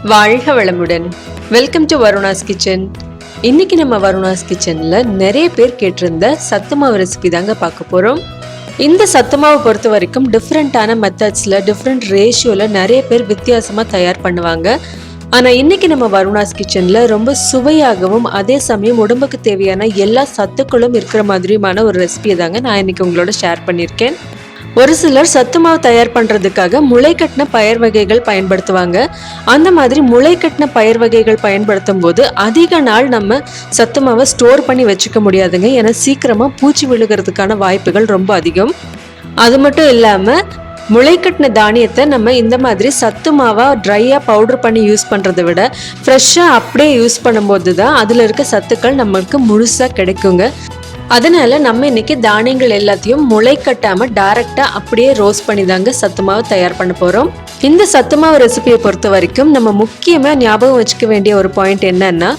வாழ்க வளமுடன். Welcome to Varuna's kitchen. இன்னைக்கு நம்ம வருணாஸ் கிச்சன்ல நிறைய பேர் கேட்டிருந்த சத்து மாவு ரெசிபி தாங்க பார்க்க போறோம். இந்த சத்து மாவு பொறுத்த வரைக்கும் டிஃப்ரெண்டான மெத்தட்ஸ்ல டிஃப்ரெண்ட் ரேஷியோல நிறைய பேர் வித்தியாசமா தயார் பண்ணுவாங்க. ஆனா இன்னைக்கு நம்ம வருணாஸ் கிச்சன்ல ரொம்ப சுவையாகவும் அதே சமயம் உடம்புக்கு தேவையான எல்லா சத்துக்களும் இருக்கிற மாதிரியுமான ஒரு ரெசிபியை தாங்க நான் இன்னைக்கு உங்களோட ஷேர் பண்ணியிருக்கேன். ஒரு சிலர் சத்து மாவு தயார் பண்ணுறதுக்காக முளைக்கட்டின பயிர் வகைகள் பயன்படுத்துவாங்க. அந்த மாதிரி முளைக்கட்டின பயிர் வகைகள் பயன்படுத்தும் போது அதிக நாள் நம்ம சத்து மாவை ஸ்டோர் பண்ணி வச்சுக்க முடியாதுங்க. ஏன்னா சீக்கிரமாக பூச்சி விழுகிறதுக்கான வாய்ப்புகள் ரொம்ப அதிகம். அது மட்டும் இல்லாமல் முளைக்கட்டின தானியத்தை நம்ம இந்த மாதிரி சத்து மாவாக ட்ரையாக பவுடர் பண்ணி யூஸ் பண்ணுறதை விட ஃப்ரெஷ்ஷாக அப்படியே யூஸ் பண்ணும்போது தான் அதில் இருக்க சத்துக்கள் நம்மளுக்கு முழுசாக கிடைக்குங்க. அதனால நம்ம இன்னைக்கு தானியங்கள் எல்லாத்தையும் முளை கட்டாம டைரக்டா அப்படியே ரோஸ்ட் பண்ணி தாங்க சத்து மாவு தயார் பண்ண போறோம். இந்த சத்து மாவு ரெசிபியை பொறுத்த வரைக்கும் நம்ம முக்கியமா ஞாபகம் வச்சுக்க வேண்டிய ஒரு பாயிண்ட் என்னன்னா,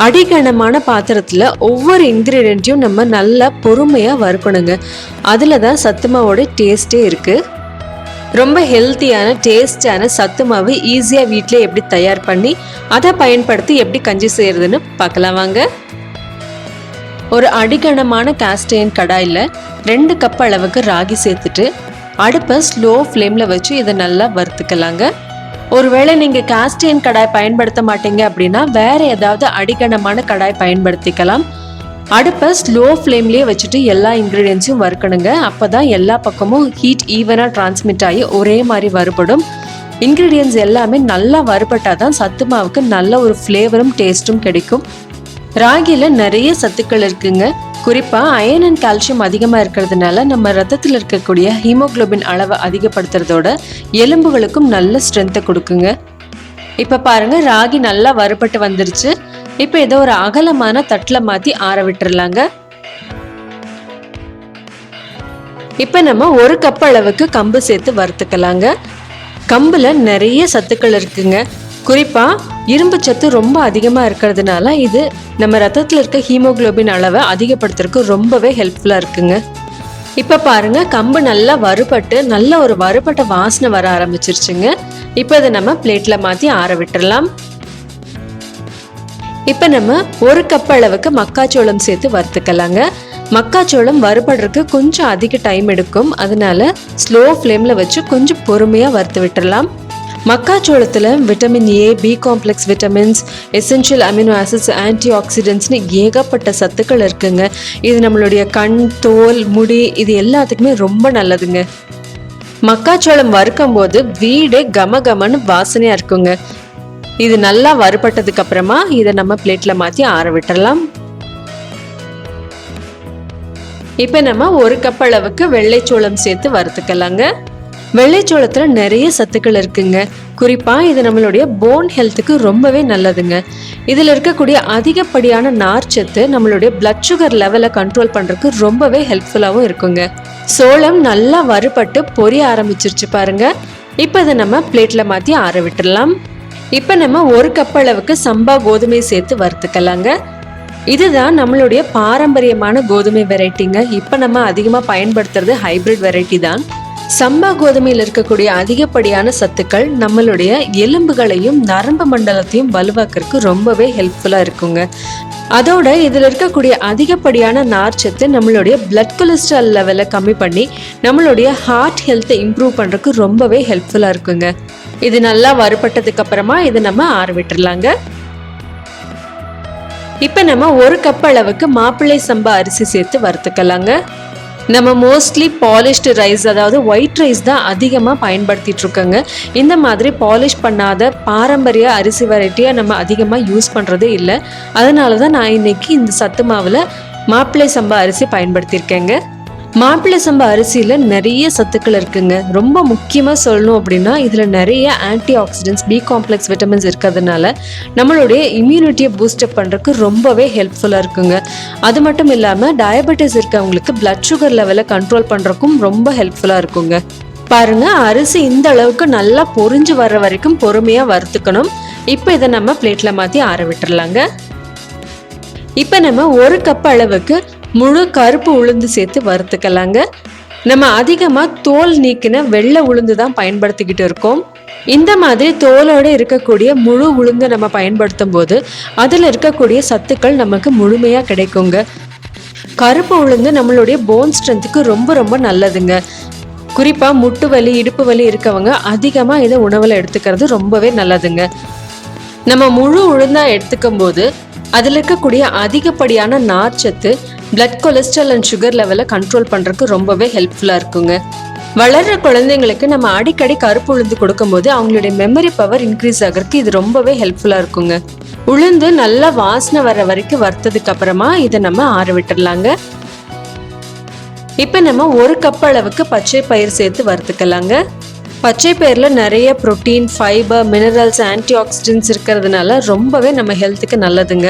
அடிகனமான பாத்திரத்துல ஒவ்வொரு இன்கிரீடியன்ட்டையும் நம்ம நல்லா பொறுமையா வறுக்கணுங்க. அதுலதான் சத்து மாவோட டேஸ்டே இருக்கு. ரொம்ப ஹெல்த்தியான டேஸ்டான சத்து மாவு ஈஸியா வீட்டிலே எப்படி தயார் பண்ணி அதை பயன்படுத்தி எப்படி கஞ்சி செய்யறதுன்னு பார்க்கலாம் வாங்க. ஒரு அடிகனமான காஸ்ட்-அயர்ன் கடாயில் 2 கப் அளவுக்கு ராகி சேர்த்துட்டு அடுப்பை ஸ்லோ ஃப்ளேமில் வச்சு இதை நல்லா வறுத்துக்கலாங்க. ஒருவேளை நீங்கள் காஸ்ட்-அயர்ன் கடாய் பயன்படுத்த மாட்டீங்க அப்படின்னா வேறு ஏதாவது அடிகனமான கடாய் பயன்படுத்திக்கலாம். அடுப்பை ஸ்லோ ஃப்ளேம்லேயே வச்சுட்டு எல்லா இன்க்ரீடியன்ஸையும் வறுக்கணுங்க. அப்போ தான் எல்லா பக்கமும் ஹீட் ஈவனாக டிரான்ஸ்மிட் ஆகி ஒரே மாதிரி வறுபடும். இன்க்ரீடியன்ஸ் எல்லாமே நல்லா வறுபட்டால் தான் சத்து மாவுக்கு நல்ல ஒரு ஃப்ளேவரும் டேஸ்ட்டும் கிடைக்கும். ராகில நிறைய சத்துக்கள் இருக்குங்க. குறிப்பா அயன் அண்ட் கால்சியம் அதிகமா இருக்கிறதுனால நம்ம ரத்தத்தில் இருக்கக்கூடிய ஹீமோகுளோபின் அளவை அதிகப்படுத்துறதோட எலும்புகளுக்கும் நல்ல ஸ்ட்ரென்த்தை கொடுக்குங்க. இப்ப பாருங்க, ராகி நல்லா வறுபட்டு வந்துருச்சு. இப்ப இதை ஒரு அகலமான தட்டுல மாத்தி ஆற விட்டுறலாங்க. இப்ப நம்ம 1 கப் அளவுக்கு கம்பு சேர்த்து வறுத்துக்கலாங்க. கம்புல நிறைய சத்துக்கள் இருக்குங்க. குறிப்பா இரும்பு சத்து ரொம்ப அதிகமா இருக்கிறதுனால இது நம்ம ரத்தத்தில் இருக்க ஹீமோகுளோபின் அளவை அதிகப்படுத்துறதுக்கு ரொம்பவே ஹெல்ப்ஃபுல்லா இருக்குங்க. இப்ப பாருங்க, கம்பு நல்லா வறுபட்டு நல்ல ஒரு வறுபட்ட வாசனை வர ஆரம்பிச்சிருச்சுங்க. இப்ப இதை நம்ம பிளேட்ல மாத்தி ஆற விட்டுறலாம். இப்ப நம்ம 1 கப் அளவுக்கு மக்காச்சோளம் சேர்த்து வறுத்துக்கலாங்க. மக்காச்சோளம் வறுபடுறதுக்கு கொஞ்சம் அதிக டைம் எடுக்கும். அதனால ஸ்லோ ஃப்ளேம்ல வச்சு கொஞ்சம் பொறுமையா வறுத்து விட்டுறலாம். மக்காச்சோளத்தில் vitamin A, B complex vitamins, essential amino acids, ஆன்டி ஆக்சிடென்ட்ஸ்னு ஏகப்பட்ட சத்துக்கள் இருக்குங்க. இது நம்மளுடைய கண், தோல், முடி இது எல்லாத்துக்குமே ரொம்ப நல்லதுங்க. மக்காச்சோளம் வறுக்கும் போது வீடே கமகமன்னு வாசனையா இருக்குங்க. இது நல்லா வறுபட்டதுக்கு அப்புறமா இதை நம்ம பிளேட்ல மாத்தி ஆற விட்டுறலாம். இப்ப நம்ம 1 கப் அளவுக்கு வெள்ளைச்சோளம் சேர்த்து வறுத்துக்கலாங்க. வெள்ளைச்சோளத்துல நிறைய சத்துக்கள் இருக்குங்க. குறிப்பா இது நம்மளுடைய போன் ஹெல்த்துக்கு ரொம்பவே நல்லதுங்க. இதுல இருக்கக்கூடிய அதிகப்படியான நார்ச்சத்து நம்மளுடைய பிளட் சுகர் லெவலை கண்ட்ரோல் பண்றதுக்கு ரொம்பவே ஹெல்ப்ஃபுல்லாகவும் இருக்குங்க. சோளம் நல்லா வறுபட்டு பொரிய ஆரம்பிச்சிருச்சு பாருங்க. இப்ப இதை நம்ம பிளேட்ல மாத்தி ஆற விட்டுடலாம். இப்ப நம்ம 1 கப் அளவுக்கு சம்பா கோதுமை சேர்த்து வறுத்துக்கலாங்க. இதுதான் நம்மளுடைய பாரம்பரியமான கோதுமை வெரைட்டிங்க. இப்ப நம்ம அதிகமா பயன்படுத்துறது ஹைபிரிட் வெரைட்டி தான். சம்பா கோதுமையில் இருக்கக்கூடிய அதிகப்படியான சத்துக்கள் நம்மளுடைய எலும்புகளையும் நரம்பு மண்டலத்தையும் வலுவாக்குறதுக்கு ரொம்பவே ஹெல்ப்ஃபுல்லா இருக்குங்க. அதோட இதுல இருக்கக்கூடிய அதிகப்படியான நார்ச்சத்து நம்மளுடைய பிளட் கொலஸ்ட்ரால் லெவலை கம்மி பண்ணி நம்மளுடைய ஹார்ட் ஹெல்த்தை இம்ப்ரூவ் பண்றதுக்கு ரொம்பவே ஹெல்ப்ஃபுல்லா இருக்குங்க. இது நல்லா வறுபட்டதுக்கு அப்புறமா இதை நம்ம ஆற விட்டுறலாங்க. இப்ப நம்ம 1 கப் அளவுக்கு மாப்பிள்ளை சம்பா அரிசி சேர்த்து வறுத்துக்கலாங்க. நம்ம மோஸ்ட்லி பாலிஷ்டு ரைஸ், அதாவது ஒயிட் ரைஸ் தான் அதிகமாக பயன்படுத்திட்டு இருக்கோங்க. இந்த மாதிரி பாலிஷ் பண்ணாத பாரம்பரிய அரிசி வெரைட்டியை நம்ம அதிகமாக யூஸ் பண்ணுறதே இல்லை. அதனால தான் நான் இன்னைக்கு இந்த சத்து மாவில் மாப்பிள்ளை சம்பா அரிசி பயன்படுத்தியிருக்கேங்க. மாப்பிள்ளை சம்பா அரிசியில் நிறைய சத்துக்கள் இருக்குங்க. ரொம்ப முக்கியமாக சொல்லணும் அப்படின்னா இதில் நிறைய antioxidants, B complex vitamins இருக்கிறதுனால நம்மளுடைய இம்யூனிட்டியை பூஸ்டப் பண்ணுறதுக்கு ரொம்பவே ஹெல்ப்ஃபுல்லாக இருக்குங்க. அது மட்டும் இல்லாமல் டயபெட்டிஸ் இருக்கவங்களுக்கு பிளட் சுகர் லெவலை கண்ட்ரோல் பண்ணுறதுக்கும் ரொம்ப ஹெல்ப்ஃபுல்லாக இருக்குங்க. பாருங்க, அரிசி இந்த அளவுக்கு நல்லா பொரிஞ்சு வர்ற வரைக்கும் பொறுமையாக வறுத்துக்கணும். இப்போ இதை நம்ம பிளேட்ல மாற்றி ஆற விட்டுறலாங்க. இப்போ நம்ம 1 கப் அளவுக்கு முழு கருப்பு உளுந்து சேர்த்து வறுத்துக்கலாங்க. நம்ம அதிகமாக தோல் நீக்கின வெள்ளை உளுந்து தான் பயன்படுத்திக்கிட்டு இருக்கோம். இந்த மாதிரி தோலோடு இருக்கக்கூடிய முழு உளுந்தை நம்ம பயன்படுத்தும் போது அதில் இருக்கக்கூடிய சத்துக்கள் நமக்கு முழுமையாக கிடைக்குங்க. கருப்பு உளுந்து நம்மளுடைய போன் ஸ்ட்ரென்த்துக்கு ரொம்ப ரொம்ப நல்லதுங்க. குறிப்பாக முட்டு வலி இடுப்பு வலி இருக்கவங்க அதிகமாக இதை உணவில் எடுத்துக்கிறது ரொம்பவே நல்லதுங்க. நம்ம முழு உளுந்தாக எடுத்துக்கும் போது அதில் இருக்கக்கூடிய அதிகப்படியான நார்ச்சத்து பிளட் கொலஸ்ட்ரால் அண்ட் சுகர் லெவலை கண்ட்ரோல் பண்ணுறதுக்கு ரொம்பவே ஹெல்ப்ஃபுல்லாக இருக்குங்க. வளர்கிற குழந்தைங்களுக்கு நம்ம அடிக்கடி கருப்பு உளுந்து கொடுக்கும்போது அவங்களுடைய மெமரி பவர் இன்க்ரீஸ் ஆகிறதுக்கு இது ரொம்பவே ஹெல்ப்ஃபுல்லாக இருக்குங்க. உளுந்து நல்லா வாசனை வர வரைக்கும் வறுத்ததுக்கு அப்புறமா இதை நம்ம ஆற விட்டுடலாங்க. இப்போ நம்ம 1 கப் அளவுக்கு பச்சை பயிர் சேர்த்து வறுத்துக்கலாங்க. பச்சை பயிரில் நிறைய protein, fibre, minerals, anti oxidants இருக்கிறதுனால ரொம்பவே நம்ம ஹெல்த்துக்கு நல்லதுங்க.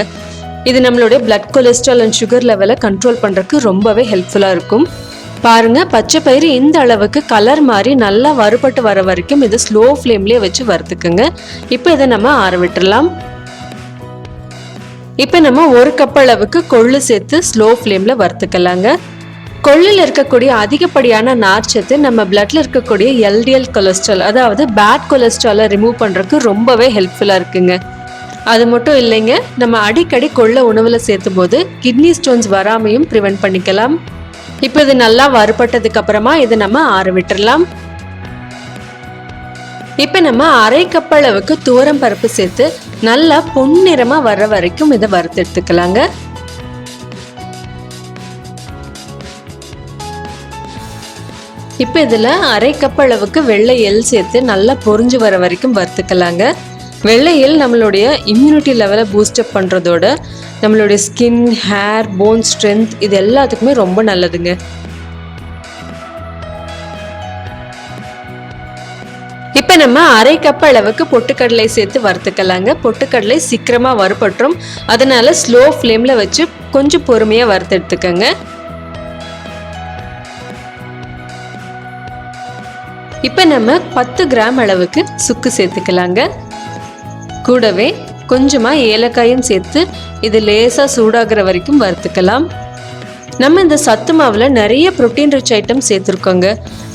இது நம்மளுடைய பிளட் கொலஸ்ட்ரால் அண்ட் சுகர் லெவலை கண்ட்ரோல் பண்ணுறதுக்கு ரொம்பவே ஹெல்ப்ஃபுல்லாக இருக்கும். பாருங்க, பச்சை பயிறு இந்த அளவுக்கு கலர் மாதிரி நல்லா வறுபட்டு வர வரைக்கும் இதை ஸ்லோ ஃப்ளேம்லேயே வச்சு வறுத்துக்குங்க. இப்போ இதை நம்ம ஆற விட்டுடலாம். இப்போ நம்ம 1 கப் அளவுக்கு கொள்ளு சேர்த்து ஸ்லோ ஃப்ளேமில் வறுத்துக்கலாங்க. கொள்ளில் இருக்கக்கூடிய அதிகப்படியான நார்ச்சத்து நம்ம பிளட்ல இருக்கக்கூடிய எல்டிஎல் கொலஸ்ட்ரால், அதாவது பேட் கொலஸ்ட்ராலை ரிமூவ் பண்ணுறதுக்கு ரொம்பவே ஹெல்ப்ஃபுல்லாக இருக்குங்க. அது மட்டும் இல்லைங்க, நம்ம அடிக்கடி கொள்ளை உணவில் சேர்த்தும் போது கிட்னி ஸ்டோன்ஸ் வராமையும் ப்ரிவென்ட் பண்ணிக்கலாம். இப்போ இது நல்லா வறுபட்டதுக்கு அப்புறமா இதை நம்ம ஆற விட்டுடலாம். இப்போ நம்ம 1/2 கப் அளவுக்கு துவரம் பருப்பு சேர்த்து நல்லா பொன்னிறமாக வர்ற வரைக்கும் இதை வறுத்து எடுத்துக்கலாங்க. இப்போ இதில் 1/2 கப் அளவுக்கு வெள்ளை எள் சேர்த்து நல்லா பொரிஞ்சு வர வரைக்கும் வறுத்துக்கலாங்க. வெள்ளை எள் நம்மளுடைய இம்யூனிட்டி லெவலை பூஸ்டப் பண்ணுறதோட நம்மளுடைய ஸ்கின், ஹேர், போன் ஸ்ட்ரென்த் இது எல்லாத்துக்குமே ரொம்ப நல்லதுங்க. இப்போ நம்ம 1/2 கப் அளவுக்கு பொட்டுக்கடலை சேர்த்து வறுத்துக்கலாங்க. பொட்டுக்கடலை சீக்கிரமாக வறுபட்டுரும், அதனால ஸ்லோ ஃப்ளேமில் வச்சு கொஞ்சம் பொறுமையாக வறுத்து எடுத்துக்கோங்க. இப்போ நம்ம 10 கிராம் அளவுக்கு சுக்கு சேர்த்துக்கலாங்க. கூடவே கொஞ்சமாக ஏலக்காயும் சேர்த்து இது லேசாக சூடாகிற வரைக்கும் வறுத்துக்கலாம். நம்ம இந்த சத்து மாவில் நிறைய ப்ரோட்டீன் ரிச் ஐட்டம் சேர்த்துருக்கோங்க.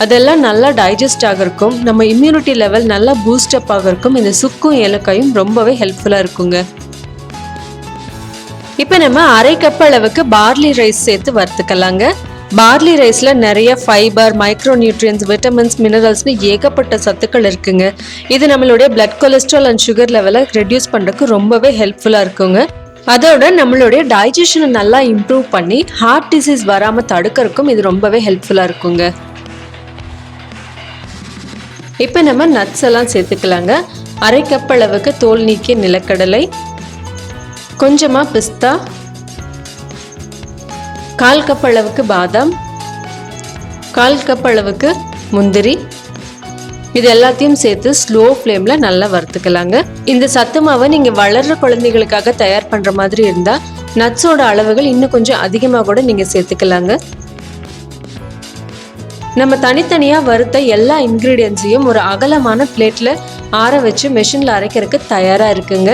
அதெல்லாம் நல்லா டைஜஸ்ட் ஆகிருக்கும், நம்ம இம்யூனிட்டி லெவல் நல்லா பூஸ்டப் ஆகிருக்கும். இந்த சுக்கும் ஏலக்காயும் ரொம்பவே ஹெல்ப்ஃபுல்லாக இருக்குங்க. இப்போ நம்ம 1/2 கப் அளவுக்கு பார்லி ரைஸ் சேர்த்து வறுத்துக்கலாங்க. பார்லி ரைஸில் நிறைய ஃபைபர், மைக்ரோ நியூட்ரியன்ஸ், விட்டமின்ஸ், மினரல்ஸ்னு ஏகப்பட்ட சத்துக்கள் இருக்குங்க. இது நம்மளுடைய பிளட் கொலஸ்ட்ரால் அண்ட் சுகர் லெவலை ரெடியூஸ் பண்ணுறதுக்கு ரொம்பவே ஹெல்ப்ஃபுல்லாக இருக்குங்க. அதோட நம்மளுடைய டைஜஷனை நல்லா இம்ப்ரூவ் பண்ணி ஹார்ட் டிசீஸ் வராமல் தடுக்கிறதுக்கும் இது ரொம்பவே ஹெல்ப்ஃபுல்லாக இருக்குங்க. இப்போ நம்ம நட்ஸ் எல்லாம் சேர்த்துக்கலாங்க. 1/2 கப் அளவுக்கு தோல் நீக்கிய நிலக்கடலை, கொஞ்சமாக பிஸ்தா, 1/4 கப் அளவுக்கு பாதாம், 1/4 கப் அளவுக்கு முந்திரி, இது எல்லாத்தையும் சேர்த்து ஸ்லோ ஃப்ளேமில் நல்லா வறுத்துக்கலாங்க. இந்த சத்து மாவை நீங்கள் வளர்கிற குழந்தைகளுக்காக தயார் பண்ணுற மாதிரி இருந்தால் நட்ஸோட அளவுகள் இன்னும் கொஞ்சம் அதிகமாக கூட நீங்கள் சேர்த்துக்கலாங்க. நம்ம தனித்தனியாக வறுத்த எல்லா இன்க்ரீடியன்ஸையும் ஒரு அகலமான பிளேட்டில் ஆற வச்சு மெஷினில் அரைக்கிறதுக்கு தயாராக இருக்குங்க.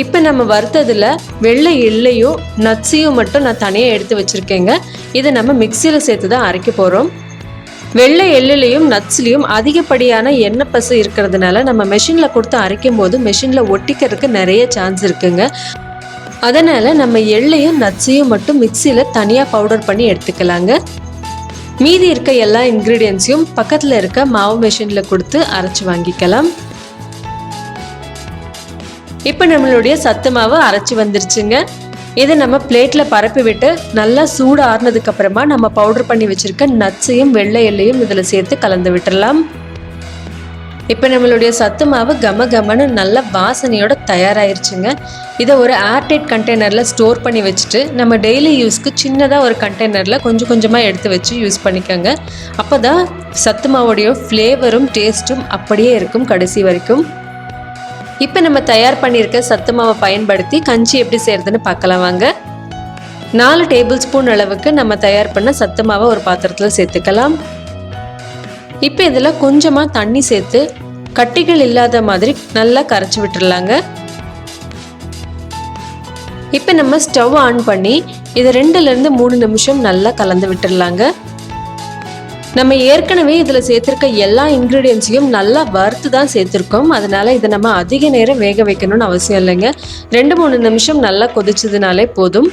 இப்போ நம்ம வறுத்ததில் வெள்ளை எள்ளையும் நட்ஸையும் மட்டும் நான் தனியாக எடுத்து வச்சுருக்கேங்க. இதை நம்ம மிக்சியில் சேர்த்து தான் அரைக்க போகிறோம். வெள்ளை எள்ளுலையும் நட்ஸ்லையும் அதிகப்படியான எண்ணெய் பசு இருக்கிறதுனால நம்ம மெஷினில் கொடுத்து அரைக்கும் போது மெஷினில் ஒட்டிக்கிறதுக்கு நிறைய சான்ஸ் இருக்குங்க. அதனால் நம்ம எள்ளையும் நட்ஸையும் மட்டும் மிக்சியில் தனியாக பவுடர் பண்ணி எடுத்துக்கலாங்க. மீதி இருக்க எல்லா இன்க்ரீடியன்ஸையும் பக்கத்தில் இருக்க மாவு மெஷினில் கொடுத்து அரைச்சி வாங்கிக்கலாம். இப்போ நம்மளுடைய சத்து மாவு அரைச்சி வந்துருச்சுங்க. இதை நம்ம பிளேட்டில் பரப்பி விட்டு நல்லா சூடு ஆறுனதுக்கு அப்புறமா நம்ம பவுடர் பண்ணி வச்சுருக்க நட்ஸையும் வெள்ளை எள்ளையும் இதில் சேர்த்து கலந்து விட்டுடலாம். இப்போ நம்மளுடைய சத்து மாவு கம கமன்னு நல்ல வாசனையோட தயாராகிருச்சுங்க. இதை ஒரு ஏர்டைட் கண்டெய்னரில் ஸ்டோர் பண்ணி வச்சுட்டு நம்ம டெய்லி யூஸ்க்கு சின்னதாக ஒரு கண்டெய்னரில் கொஞ்சம் கொஞ்சமாக எடுத்து வச்சு யூஸ் பண்ணிக்கோங்க. அப்போ தான் சத்து மாவோடைய ஃப்ளேவரும் டேஸ்ட்டும் அப்படியே இருக்கும் கடைசி வரைக்கும். இப்போ நம்ம தயார் பண்ணியிருக்க சத்து மாவை பயன்படுத்தி கஞ்சி எப்படி செய்கிறதுன்னு பார்க்கலாம் வாங்க. 4 டேபிள் ஸ்பூன் அளவுக்கு நம்ம தயார் பண்ண சத்து மாவை ஒரு பாத்திரத்தில் சேர்த்துக்கலாம். இப்போ இதில் கொஞ்சமாக தண்ணி சேர்த்து கட்டிகள் இல்லாத மாதிரி நல்லா கரைச்சி விட்டுடலாங்க. இப்போ நம்ம ஸ்டவ் ஆன் பண்ணி இதை 2லேருந்து 3 நிமிஷம் நல்லா கலந்து விட்டுடலாங்க. நம்ம ஏற்கனவே இதில் சேர்த்துருக்க எல்லா இன்க்ரீடியன்ஸையும் நல்லா வறுத்து தான் சேர்த்துருக்கோம். அதனால இதை நம்ம அதிக நேரம் வேக வைக்கணும்னு அவசியம் இல்லைங்க. 2-3 நிமிஷம் நல்லா கொதிச்சதுனாலே போதும்.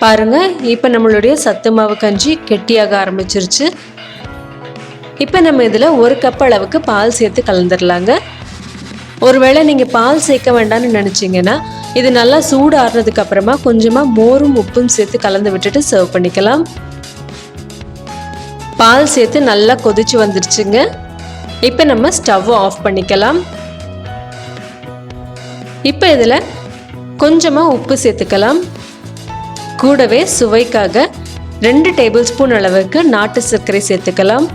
பாருங்க, இப்போ நம்மளுடைய சத்து மாவு கஞ்சி கெட்டியாக ஆரம்பிச்சிருச்சு. இப்போ நம்ம இதில் 1 கப் அளவுக்கு பால் சேர்த்து கலந்துடலாங்க. ஒருவேளை நீங்கள் பால் சேர்க்க வேண்டாம்னு நினச்சிங்கன்னா இது நல்லா சூடு ஆறுனதுக்கு அப்புறமா கொஞ்சமாக மோரும் உப்பும் சேர்த்து கலந்து விட்டுட்டு சர்வ் பண்ணிக்கலாம். பால் சேர்த்து நல்லா கொதிச்சு வந்துருச்சுங்க. இப்போ நம்ம ஸ்டவ் ஆஃப் பண்ணிக்கலாம். இப்போ இதில் கொஞ்சமாக உப்பு சேர்த்துக்கலாம். கூடவே சுவைக்காக 2 டேபிள் ஸ்பூன் அளவுக்கு நாட்டு சர்க்கரை சேர்த்துக்கலாம்.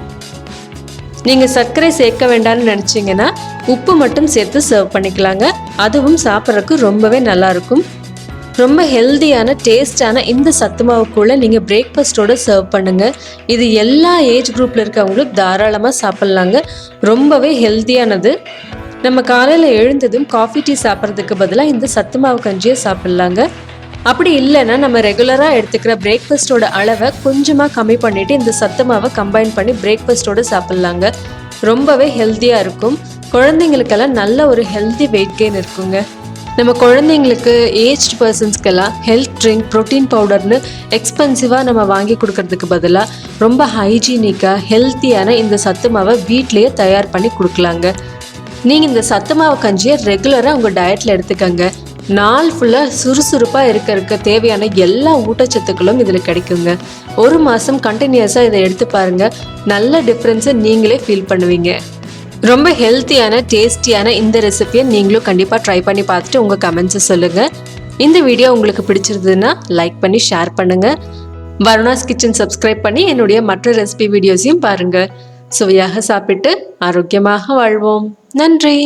நீங்கள் சர்க்கரை சேர்க்க வேண்டாம்னு நினச்சிங்கன்னா உப்பு மட்டும் சேர்த்து சர்வ் பண்ணிக்கலாங்க. அதுவும் சாப்பிட்றதுக்கு ரொம்பவே நல்லாயிருக்கும். ரொம்ப ஹெல்தியான டேஸ்டான இந்த சத்து மாவுக்குள்ளே நீங்கள் பிரேக்ஃபாஸ்ட்டோடு சர்வ் பண்ணுங்கள். இது எல்லா ஏஜ் குரூப்பில் இருக்கவங்களும் தாராளமாக சாப்பிட்லாங்க. ரொம்பவே ஹெல்த்தியானது. நம்ம காலையில் எழுந்ததும் காஃபி டீ சாப்பிட்றதுக்கு பதிலாக இந்த சத்து மாவு கஞ்சியை சாப்பிட்லாங்க. அப்படி இல்லைன்னா நம்ம ரெகுலராக எடுத்துக்கிற பிரேக்ஃபாஸ்ட்டோட அளவை கொஞ்சமாக கம்மி பண்ணிவிட்டு இந்த சத்து மாவை கம்பைன் பண்ணி பிரேக்ஃபாஸ்ட்டோடு சாப்பிட்லாங்க. ரொம்பவே ஹெல்த்தியாக இருக்கும். குழந்தைங்களுக்கெல்லாம் நல்ல ஒரு ஹெல்த்தி வெயிட் கெயின் இருக்குங்க. நம்ம குழந்தைங்களுக்கு ஏஜ்டு பர்சன்ஸ்க்கெல்லாம் ஹெல்த் ட்ரிங்க் ப்ரோட்டீன் பவுடர்னு எக்ஸ்பென்சிவாக நம்ம வாங்கி கொடுக்கறதுக்கு பதிலாக ரொம்ப ஹைஜீனிக்காக ஹெல்த்தியான இந்த சத்து மாவை வீட்லேயே தயார் பண்ணி கொடுக்கலாங்க. நீங்கள் இந்த சத்து மாவு கஞ்சியை ரெகுலராக உங்கள் டயட்டில் எடுத்துக்கங்க. நாள் ஃபுல்லாக சுறுசுறுப்பாக இருக்க தேவையான எல்லா ஊட்டச்சத்துக்களும் இதில் கிடைக்குங்க. 1 மாதம் கண்டினியூஸாக இதை எடுத்து பாருங்கள். நல்ல டிஃப்ரென்ஸை நீங்களே ஃபீல் பண்ணுவீங்க. ரொம்ப ஹெல்த்தியான டேஸ்டியான இந்த ரெசிபியை நீங்களும் கண்டிப்பாக ட்ரை பண்ணி பார்த்துட்டு உங்கள் கமெண்ட்ஸை சொல்லுங்கள். இந்த வீடியோ உங்களுக்கு பிடிச்சிருந்ததுன்னா லைக் பண்ணி ஷேர் பண்ணுங்கள். வருணாஸ் கிச்சன் சப்ஸ்கிரைப் பண்ணி என்னுடைய மற்ற ரெசிபி வீடியோஸையும் பாருங்கள். சுவையாக சாப்பிட்டு ஆரோக்கியமாக வாழ்வோம். நன்றி.